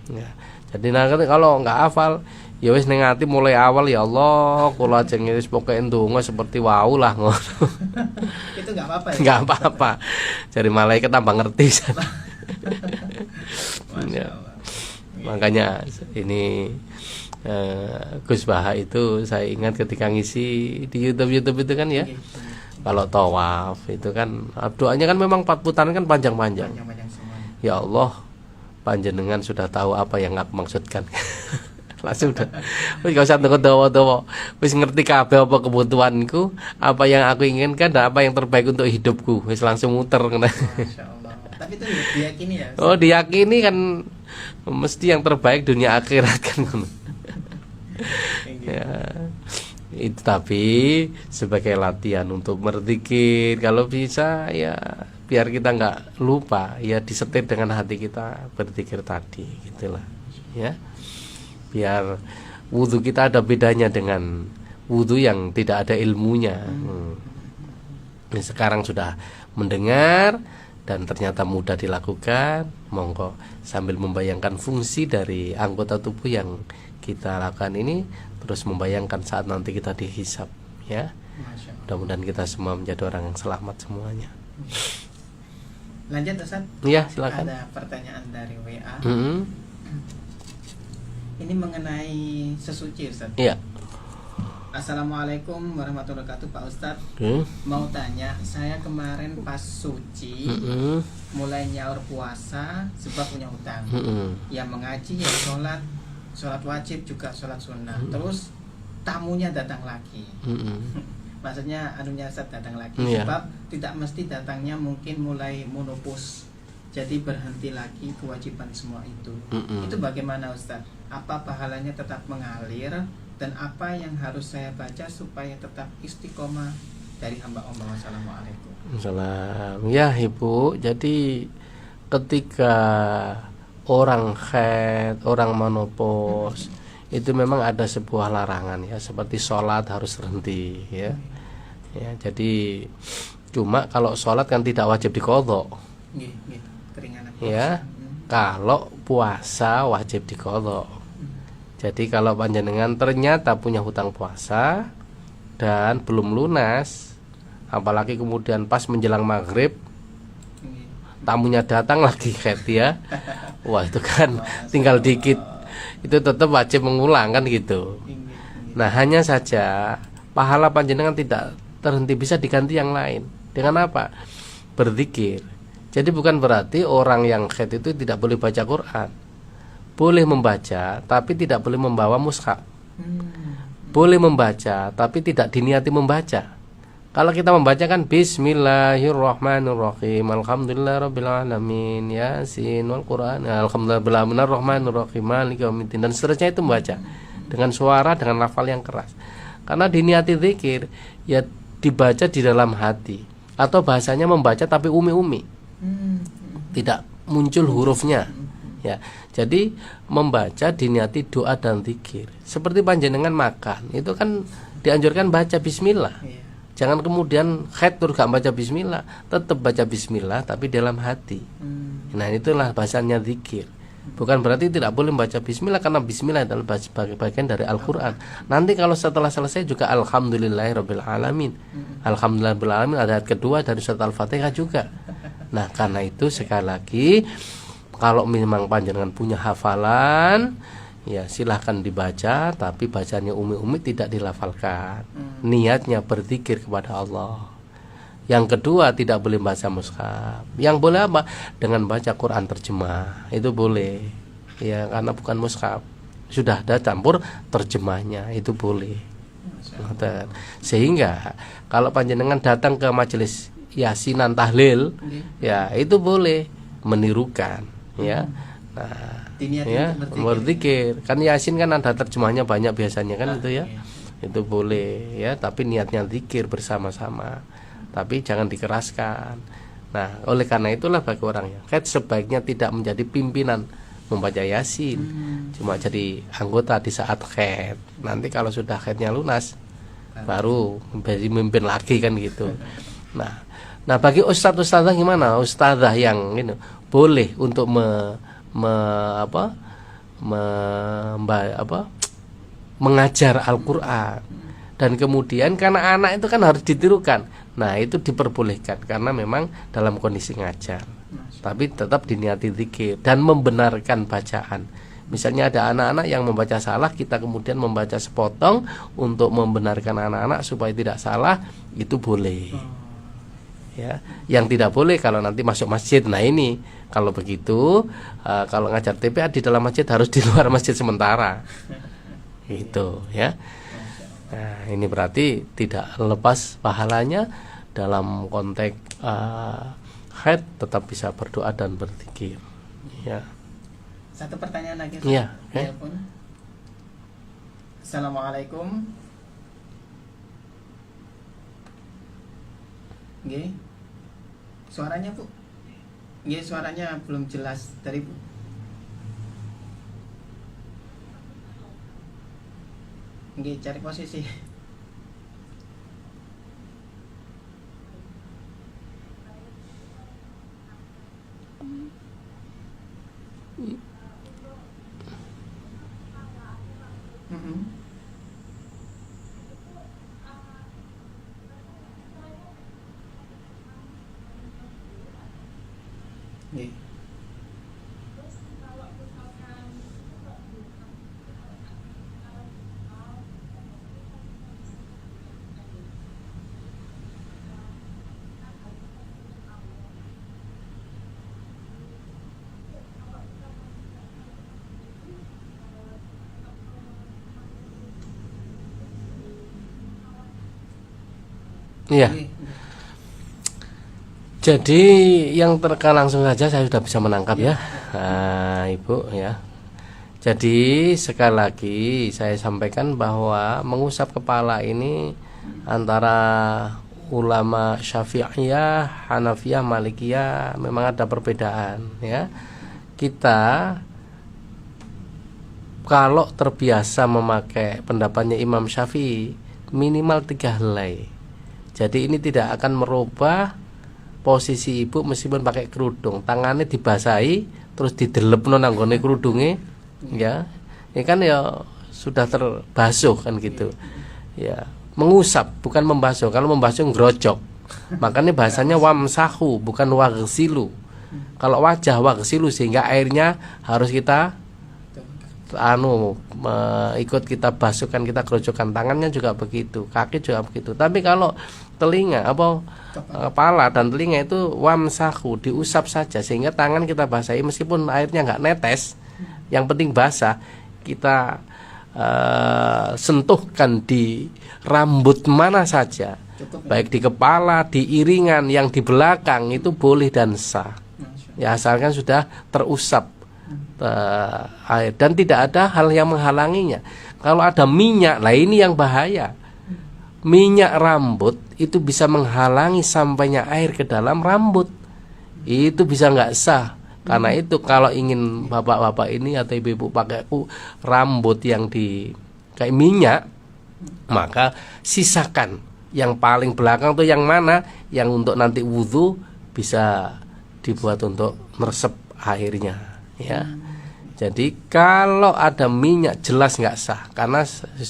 ya. Jadi kalau nggak hafal ya wis ning ati mulai awal, ya Allah kula ajeng wis pokoke ndonga seperti wau lah ngono. Itu nggak apa-apa ya. Nggak apa-apa. Jadi malaikat tambah ngerti. Ya. Makanya ini Gus Baha itu saya ingat ketika ngisi di YouTube itu kan ya. Kalau tawaf itu kan doanya kan memang 4 putaran kan panjang-panjang. Ya Allah, panjenengan sudah tahu apa yang aku maksudkan. Langsung udah, wis gak usah dawa-dawa, wis ngerti kabeh apa kebutuhanku, apa yang aku inginkan dan apa yang terbaik untuk hidupku, wis langsung muter. Masya Allah. Tapi itu diyakini ya Ustaz? Oh, diyakini kan mesti yang terbaik dunia akhirat kan. Ya, itu tapi sebagai latihan untuk berzikir, kalau bisa ya biar kita nggak lupa, ya disetir dengan hati kita berzikir tadi, gitulah ya. Biar wudhu kita ada bedanya dengan wudhu yang tidak ada ilmunya. Ini sekarang sudah mendengar dan ternyata mudah dilakukan, monggo sambil membayangkan fungsi dari anggota tubuh yang kita lakukan ini, terus membayangkan saat nanti kita dihisab ya. Mudah-mudahan kita semua menjadi orang yang selamat semuanya. Lanjut Ustaz. Iya, silakan. Ada pertanyaan dari WA. Ini mengenai sesuci Ustaz. Iya. Assalamualaikum warahmatullahi wabarakatuh Pak Ustadz. Mau tanya, saya kemarin pas suci mulai nyaur puasa sebab punya hutang. Yang mengaji ya sholat wajib juga sholat sunnah. Terus tamunya datang lagi. Maksudnya anunya Ustaz datang lagi sebab tidak mesti datangnya mungkin mulai monopos. Jadi berhenti lagi kewajiban semua itu. Itu bagaimana Ustaz? Apa pahalanya tetap mengalir dan apa yang harus saya baca supaya tetap istiqomah dari hamba Allah? Wassalamualaikum. Salam. Ya Ibu, jadi ketika orang haid, orang menopause itu memang ada sebuah larangan ya, seperti sholat harus berhenti ya. Ya, jadi cuma kalau sholat kan tidak wajib diqadha. Ya, kalau puasa wajib diqadha. Jadi kalau panjenengan ternyata punya hutang puasa dan belum lunas, apalagi kemudian pas menjelang maghrib tamunya datang lagi haid ya, wah itu kan tinggal dikit, itu tetap wajib mengulang kan gitu. Nah hanya saja pahala panjenengan tidak terhenti, bisa diganti yang lain. Dengan apa? Berzikir. Jadi bukan berarti orang yang haid itu tidak boleh baca Quran. Boleh membaca, tapi tidak boleh membawa mushaf. Boleh membaca, tapi tidak diniati membaca. Kalau kita membaca kan Bismillahirrahmanirrahim, Alhamdulillahirabbil alamin, Yasin wal Quran, Alhamdulillahirrahmanirrahim, Maliki yaumiddin, dan seterusnya, itu membaca dengan suara, dengan lafal yang keras. Karena diniati zikir, ya dibaca di dalam hati. Atau bahasanya membaca tapi umi-umi, tidak muncul hurufnya. Ya, jadi membaca diniati doa dan zikir. Seperti panjenengan makan, itu kan dianjurkan baca bismillah. Jangan kemudian haid terus gak baca bismillah, tetap baca bismillah tapi dalam hati. Nah, itulah bahasanya zikir. Bukan berarti tidak boleh membaca bismillah, karena bismillah adalah bagian dari Al-Qur'an. Nanti kalau setelah selesai juga alhamdulillahirabbil alamin. Alhamdulillahirabbil alamin ada ayat kedua dari surat Al-Fatihah juga. Nah, karena itu sekali lagi, kalau memang panjenengan punya hafalan, ya silahkan dibaca, tapi bacanya umi-umi, tidak dilafalkan. Niatnya berzikir kepada Allah. Yang kedua, tidak boleh baca mushaf. Yang boleh apa? Dengan baca Quran terjemah, itu boleh. Ya, karena bukan mushaf. Sudah ada campur terjemahnya, itu boleh. Sehingga kalau panjenengan datang ke majelis yasinan tahlil, ya itu boleh menirukan. Ya, nah, ya berzikir kan yasin kan ada terjemahnya banyak biasanya kan, itu ya, itu boleh ya, tapi niatnya zikir bersama-sama, tapi jangan dikeraskan. Nah, oleh karena itulah bagi orang yang haid sebaiknya tidak menjadi pimpinan membaca yasin, cuma jadi anggota di saat haid. Nanti kalau sudah haidnya lunas baru menjadi pemimpin lagi kan gitu. Nah, bagi ustadz-ustadzah gimana? Ustadzah yang ini boleh untuk mengajar Al-Quran, dan kemudian karena anak itu kan harus ditirukan. Nah, itu diperbolehkan karena memang dalam kondisi ngajar, tapi tetap diniati zikir dan membenarkan bacaan. Misalnya ada anak-anak yang membaca salah, kita kemudian membaca sepotong untuk membenarkan anak-anak supaya tidak salah, itu boleh. Ya, yang tidak boleh kalau nanti masuk masjid. Nah, ini Kalau begitu, kalau ngajar TPA di dalam masjid harus di luar masjid sementara. Gitu ya. Nah, ini berarti tidak lepas pahalanya dalam konteks haid, tetap bisa berdoa dan berzikir. Ya. Satu pertanyaan lagi. Iya, Telepon. Assalamualaikum. Nggih. Suaranya, Bu. Nggih, suaranya belum jelas dari Bu. Nggih, cari posisi. Mm-mm. Nggih. Iya. Nggih. Jadi yang terkait langsung saja saya sudah bisa menangkap ya, Ibu ya. Jadi sekali lagi saya sampaikan bahwa mengusap kepala ini antara ulama Syafi'iyah, Hanafiyah, Malikiyah memang ada perbedaan ya. Kita kalau terbiasa memakai pendapatnya Imam Syafi'i minimal 3 helai. Jadi ini tidak akan merubah posisi ibu meskipun pakai kerudung, tangannya dibasahi terus didelepno nanggone kerudungnya ya. Ini kan ya sudah terbasuh kan gitu. Ya, mengusap bukan membasuh. Kalau membasuh ngerojok. Makanya bahasanya wamsahu bukan waghsilu. Kalau wajah waghsilu sehingga airnya harus kita ikut kita basuhkan, kita gerojokkan. Tangannya juga begitu, kaki juga begitu. Tapi kalau telinga kepala dan telinga itu wamsahu, diusap saja sehingga tangan kita basahi meskipun airnya nggak netes, yang penting basah. Kita sentuhkan di rambut mana saja, baik di kepala, di iringan, yang di belakang itu boleh dan sah ya, asalkan sudah terusap air dan tidak ada hal yang menghalanginya. Kalau ada minyak, lah ini yang bahaya. Minyak rambut itu bisa menghalangi sampainya air ke dalam rambut, itu bisa nggak sah. Karena itu kalau ingin bapak-bapak ini atau ibu-ibu pakai rambut yang di kayak minyak, maka sisakan yang paling belakang tuh yang mana, yang untuk nanti wudhu bisa dibuat untuk meresep airnya ya. Jadi kalau ada minyak jelas nggak sah, karena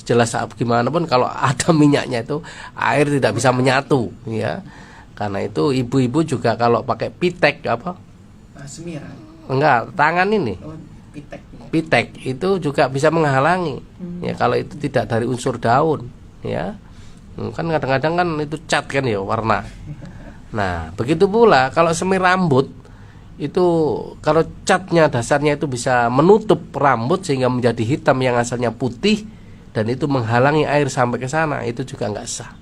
jelas gimana pun kalau ada minyaknya itu air tidak bisa menyatu ya. Karena itu ibu-ibu juga kalau pakai pitek Semir. enggak, tangan ini Pitek. pitek itu juga bisa menghalangi ya, kalau itu tidak dari unsur daun ya. Kan kadang-kadang kan itu cat kan ya, warna. Nah begitu pula kalau semir rambut itu, kalau catnya dasarnya itu bisa menutup rambut sehingga menjadi hitam yang asalnya putih dan itu menghalangi air sampai ke sana, itu juga nggak sah.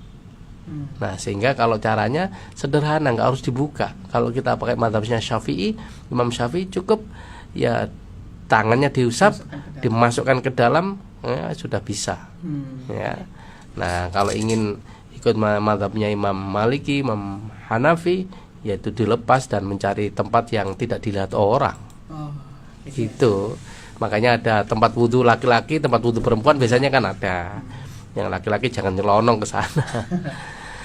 Nah sehingga kalau caranya sederhana, nggak harus dibuka. Kalau kita pakai mazhabnya Syafi'i, Imam Syafi'i cukup ya tangannya diusap, dimasukkan ke dalam ya, sudah bisa ya. Nah kalau ingin ikut mazhabnya Imam Maliki, Imam Hanafi, yaitu dilepas dan mencari tempat yang tidak dilihat orang. Itu makanya ada tempat wudhu laki-laki, tempat wudhu perempuan biasanya kan ada. Yang laki-laki jangan nyelonong ke sana.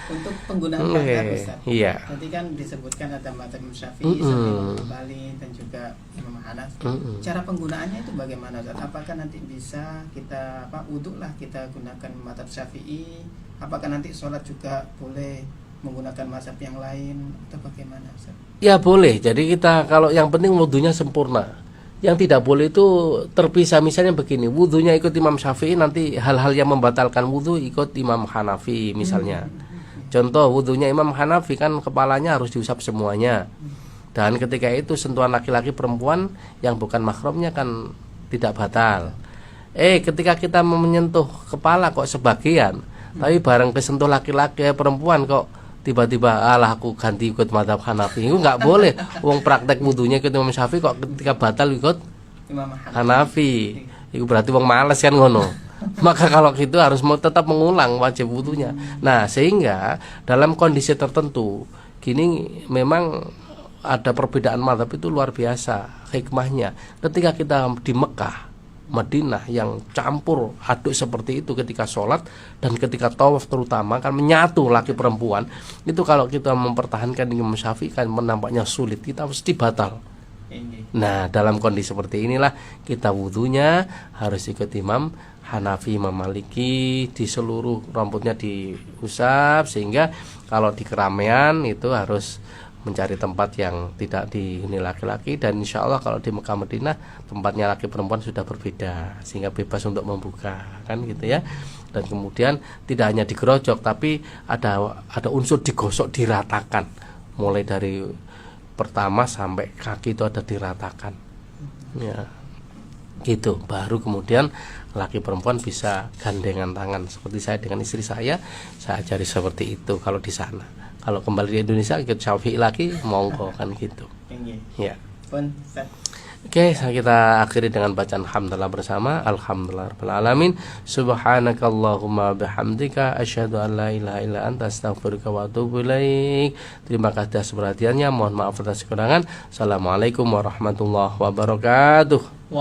Untuk penggunaan pakaian, Ustaz. Iya. Nanti kan disebutkan ada mazhab Syafi'i, Imam Hambali dan juga Imam Hanafi. Cara penggunaannya itu bagaimana, Ustaz? Apakah nanti bisa kita wudhu lah kita gunakan mazhab Syafi'i? Apakah nanti sholat juga boleh menggunakan mazhab yang lain atau bagaimana, Ustaz? Ya boleh. Jadi kita kalau yang penting wudhunya sempurna. Yang tidak boleh itu terpisah. Misalnya begini, wudhunya ikut Imam Syafi'i, nanti hal-hal yang membatalkan wudhu ikut Imam Hanafi misalnya. Contoh wudhunya Imam Hanafi kan kepalanya harus diusap semuanya Dan ketika itu sentuhan laki-laki perempuan yang bukan mahramnya kan tidak batal. Ketika kita menyentuh kepala kok sebagian, tapi bareng kesentuh laki-laki perempuan kok tiba-tiba alah aku ganti ikut mazhab Hanafi. Itu nggak boleh. Wong praktek wudunya ikut Imam Syafi'i kok ketika batal ikut Imam Hanafi. Itu berarti wong males kan ngono. Maka kalau gitu harus tetap mengulang wajib wudunya. Nah, sehingga dalam kondisi tertentu gini memang ada perbedaan mazhab itu luar biasa hikmahnya. Ketika kita di Mekah, Madinah yang campur aduk seperti itu ketika sholat dan ketika tawaf terutama kan menyatu laki perempuan, itu kalau kita mempertahankan Imam Syafi'i kan menampaknya sulit, kita mesti batal. Nah, dalam kondisi seperti inilah kita wudunya harus ikut Imam Hanafi, Imam Maliki, di seluruh rambutnya diusap, sehingga kalau di keramaian itu harus mencari tempat yang tidak dihuni laki-laki. Dan insya Allah kalau di Mekah Madinah tempatnya laki perempuan sudah berbeda, sehingga bebas untuk membuka kan gitu ya. Dan kemudian tidak hanya digerojok, tapi ada unsur digosok, diratakan, mulai dari pertama sampai kaki itu ada diratakan ya, gitu. Baru kemudian laki perempuan bisa gandengan tangan seperti saya dengan istri saya ajari seperti itu kalau di sana. Kalau kembali di Indonesia ikut Syafi'i lagi monggo kan gitu ya. Oke, kita akhiri dengan bacaan hamdalah bersama. Alhamdulillahirabbil alamin. Subhanakallahumma bihamdika asyhadu an la ilaha illa anta astaghfiruka wa atubu ilaik. Terima kasih atas perhatiannya. Mohon maaf atas kekurangan. Assalamualaikum warahmatullahi wabarakatuh.